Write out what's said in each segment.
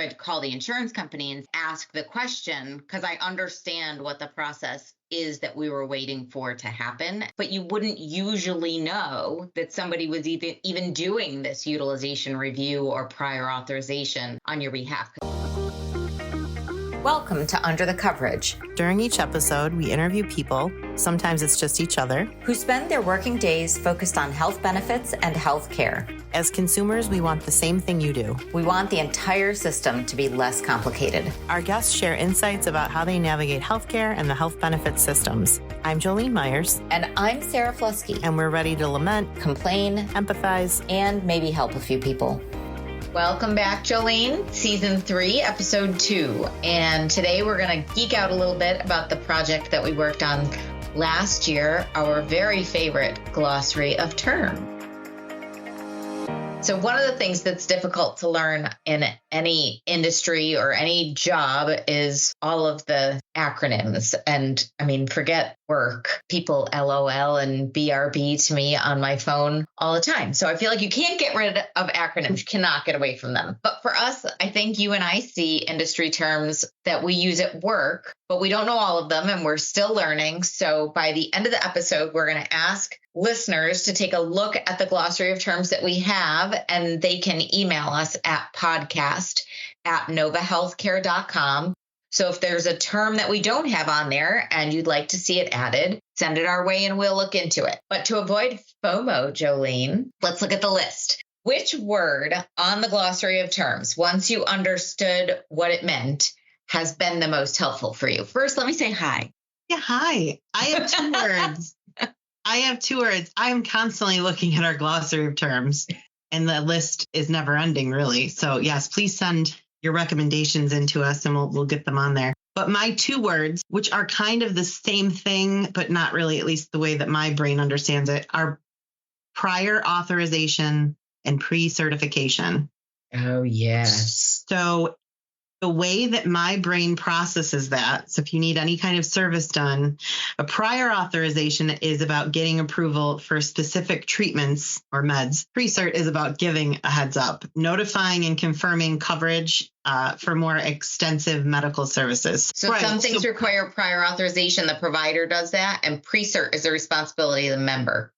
I'd call the insurance company and ask the question, because I understand what the process is that we were waiting for to happen. But you wouldn't usually know that somebody was even doing this utilization review or prior authorization on your behalf. Welcome to Under the Coverage. During each episode, we interview people, sometimes it's just each other, who spend their working days focused on health benefits and health care. As consumers, we want the same thing you do. We want the entire system to be less complicated. Our guests share insights about how they navigate healthcare and the health benefit systems. I'm Jolene Myers. And I'm Sara Flusky. And we're ready to lament, complain, empathize, and maybe help a few people. Welcome back, Jolene. Season 3, Episode 2. And today we're going to geek out a little bit about the project that we worked on last year, our very favorite glossary of terms. So one of the things that's difficult to learn in any industry or any job is all of the acronyms. And I mean, forget work. People LOL and BRB to me on my phone all the time. So I feel like you can't get rid of acronyms. You cannot get away from them. But for us, I think you and I see industry terms that we use at work, but we don't know all of them and we're still learning. So by the end of the episode, we're going to ask listeners to take a look at the glossary of terms that we have, and they can email us at podcast@novahealthcare.com. So if there's a term that we don't have on there and you'd like to see it added, send it our way and we'll look into it. But to avoid FOMO, Jolene, let's look at the list. Which word on the glossary of terms, once you understood what it meant, has been the most helpful for you? First, let me say hi. Yeah, hi. I have 2 words. I am constantly looking at our glossary of terms, and the list is never ending, really. So yes, please send your recommendations into us and we'll get them on there. But my 2 words, which are kind of the same thing, but not really, at least the way that my brain understands it, are prior authorization and pre-certification. Oh, yes. So the way that my brain processes that, so if you need any kind of service done, a prior authorization is about getting approval for specific treatments or meds. Pre-cert is about giving a heads up, notifying and confirming coverage for more extensive medical services. So some things require prior authorization. The provider does that, and pre-cert is the responsibility of the member.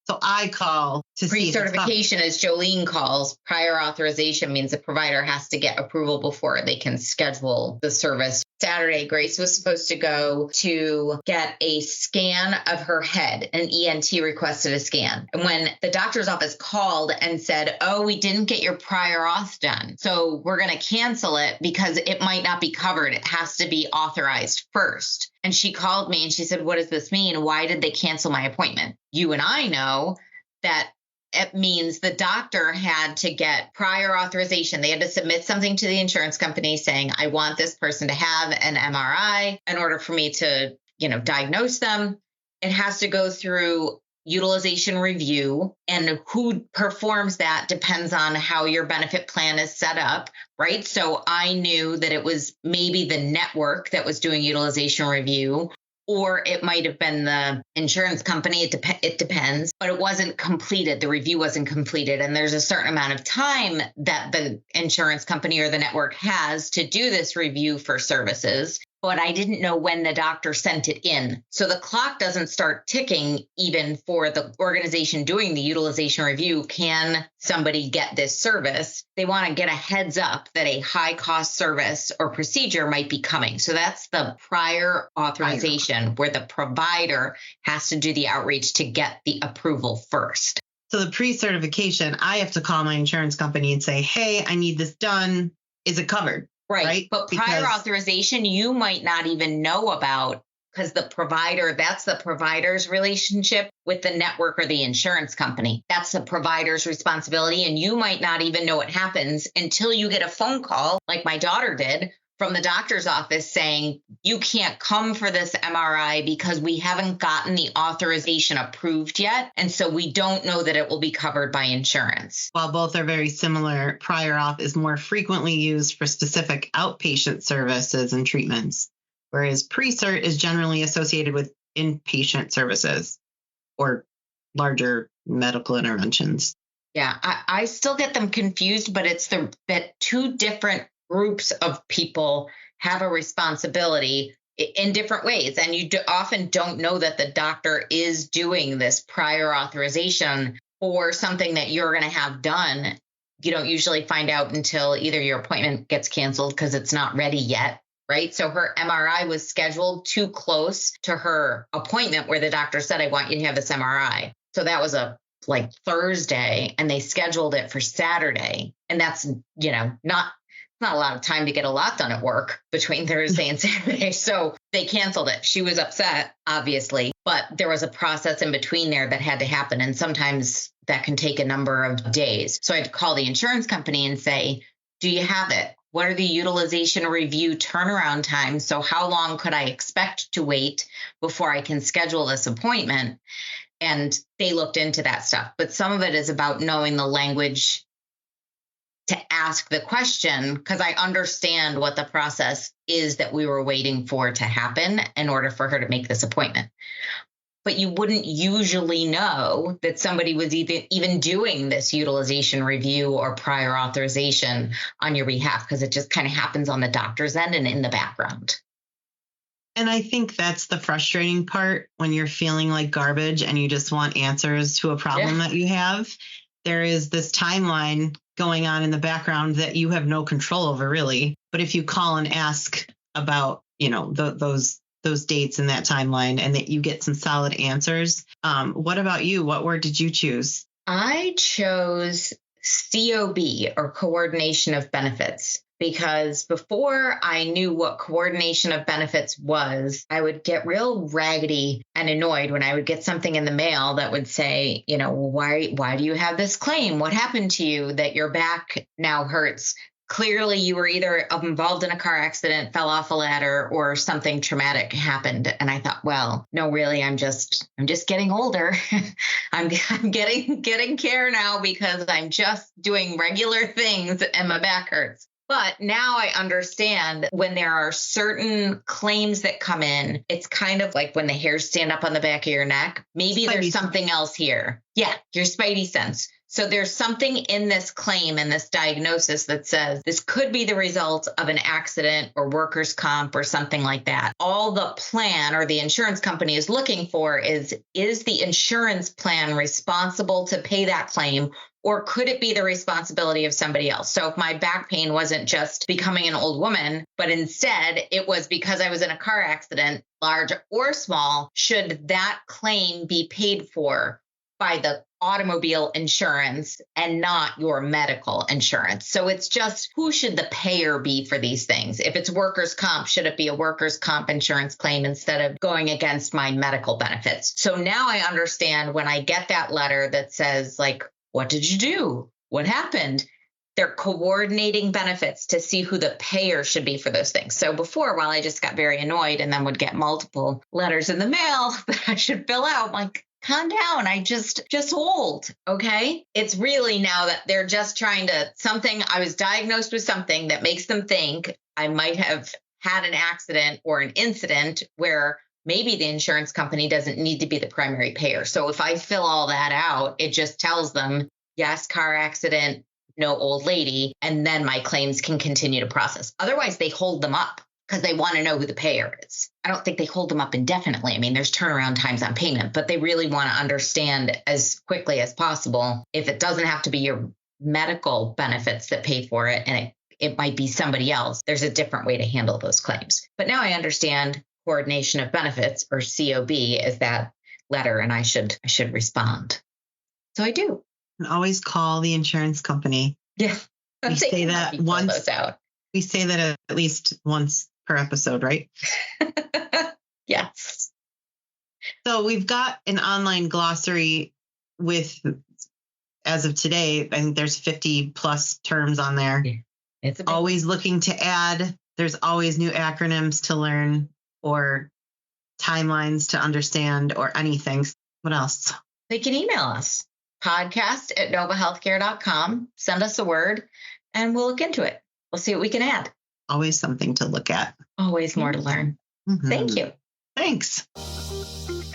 So I call to pre-certification, as Jolene calls. Prior authorization means the provider has to get approval before they can schedule the service. Saturday, Grace was supposed to go to get a scan of her head. An ENT requested a scan. And when the doctor's office called and said, oh, we didn't get your prior auth done, so we're going to cancel it because it might not be covered. It has to be authorized first. And she called me and she said, what does this mean? Why did they cancel my appointment? You and I know that it means the doctor had to get prior authorization. They had to submit something to the insurance company saying, I want this person to have an MRI in order for me to, diagnose them. It has to go through utilization review, and who performs that depends on how your benefit plan is set up, right? So I knew that it was maybe the network that was doing utilization review, or it might have been the insurance company. It depends, but it wasn't completed. The review wasn't completed. And there's a certain amount of time that the insurance company or the network has to do this review for services. But I didn't know when the doctor sent it in. So the clock doesn't start ticking even for the organization doing the utilization review. Can somebody get this service? They want to get a heads up that a high cost service or procedure might be coming. So that's the prior authorization where the provider has to do the outreach to get the approval first. So the pre-certification, I have to call my insurance company and say, hey, I need this done. Is it covered? Right. But prior authorization, you might not even know about, because the provider, that's the provider's relationship with the network or the insurance company. That's the provider's responsibility. And you might not even know it happens until you get a phone call, like my daughter did, from the doctor's office saying, you can't come for this MRI because we haven't gotten the authorization approved yet. And so we don't know that it will be covered by insurance. While both are very similar, prior auth is more frequently used for specific outpatient services and treatments, whereas pre-cert is generally associated with inpatient services or larger medical interventions. Yeah, I still get them confused, but it's that 2 different groups of people have a responsibility in different ways. And you often don't know that the doctor is doing this prior authorization for something that you're going to have done. You don't usually find out until either your appointment gets canceled because it's not ready yet, right? So her MRI was scheduled too close to her appointment where the doctor said, I want you to have this MRI. So that was like Thursday, and they scheduled it for Saturday. And that's, not a lot of time to get a lot done at work between Thursday and Saturday. So they canceled it. She was upset, obviously, but there was a process in between there that had to happen. And sometimes that can take a number of days. So I had to call the insurance company and say, do you have it? What are the utilization review turnaround times? So how long could I expect to wait before I can schedule this appointment? And they looked into that stuff. But some of it is about knowing the language to ask the question, because I understand what the process is that we were waiting for to happen in order for her to make this appointment. But you wouldn't usually know that somebody was even doing this utilization review or prior authorization on your behalf, because it just kind of happens on the doctor's end and in the background. And I think that's the frustrating part when you're feeling like garbage and you just want answers to a problem that you have. There is this timeline going on in the background that you have no control over, really. But if you call and ask about, those dates in that timeline and that you get some solid answers. What about you? What word did you choose? I chose COB, or coordination of benefits, because before I knew what coordination of benefits was, I would get real raggedy and annoyed when I would get something in the mail that would say, why do you have this claim? What happened to you that your back now hurts? Clearly, you were either involved in a car accident, fell off a ladder, or something traumatic happened. And I thought, well, no, really, I'm just getting older. I'm getting care now because I'm just doing regular things and my back hurts. But now I understand when there are certain claims that come in, it's kind of like when the hairs stand up on the back of your neck. Maybe there's something else here. Yeah, your spidey sense. So there's something in this claim and this diagnosis that says this could be the result of an accident or workers' comp or something like that. All the plan or the insurance company is looking for is the insurance plan responsible to pay that claim, or could it be the responsibility of somebody else? So if my back pain wasn't just becoming an old woman, but instead it was because I was in a car accident, large or small, should that claim be paid for by the automobile insurance and not your medical insurance? So it's just, who should the payer be for these things? If it's workers' comp, should it be a workers' comp insurance claim instead of going against my medical benefits? So now I understand when I get that letter that says, like, what did you do? What happened? They're coordinating benefits to see who the payer should be for those things. So before, while I just got very annoyed and then would get multiple letters in the mail that I should fill out, I'm like, calm down. I just old. Okay. It's really now that they're just trying to I was diagnosed with something that makes them think I might have had an accident or an incident where maybe the insurance company doesn't need to be the primary payer. So if I fill all that out, it just tells them, yes, car accident, no old lady, and then my claims can continue to process. Otherwise, they hold them up because they want to know who the payer is. I don't think they hold them up indefinitely. I mean, there's turnaround times on payment, but they really want to understand as quickly as possible if it doesn't have to be your medical benefits that pay for it, and it might be somebody else. There's a different way to handle those claims. But now I understand coordination of benefits, or COB, is that letter, and I should respond. So I do. And always call the insurance company. Yeah. We say that once. We say that at least once per episode, right? Yes. So we've got an online glossary with, as of today, I think there's 50 plus terms on there. Yeah. It's always looking to add. There's always new acronyms to learn, or timelines to understand, or anything. What else? They can email us, podcast@novahealthcare.com. Send us a word and we'll look into it. We'll see what we can add. Always something to look at. Always more to learn. Mm-hmm. Thank you. Thanks.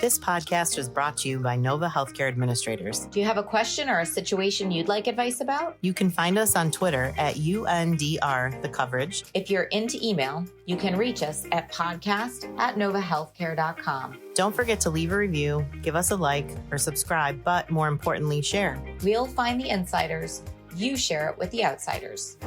This podcast was brought to you by Nova Healthcare Administrators. Do you have a question or a situation you'd like advice about? You can find us on Twitter at UNDR-the-coverage. If you're into email, you can reach us at podcast@novahealthcare.com. Don't forget to leave a review, give us a like, or subscribe, but more importantly, share. We'll find the insiders. You share it with the outsiders.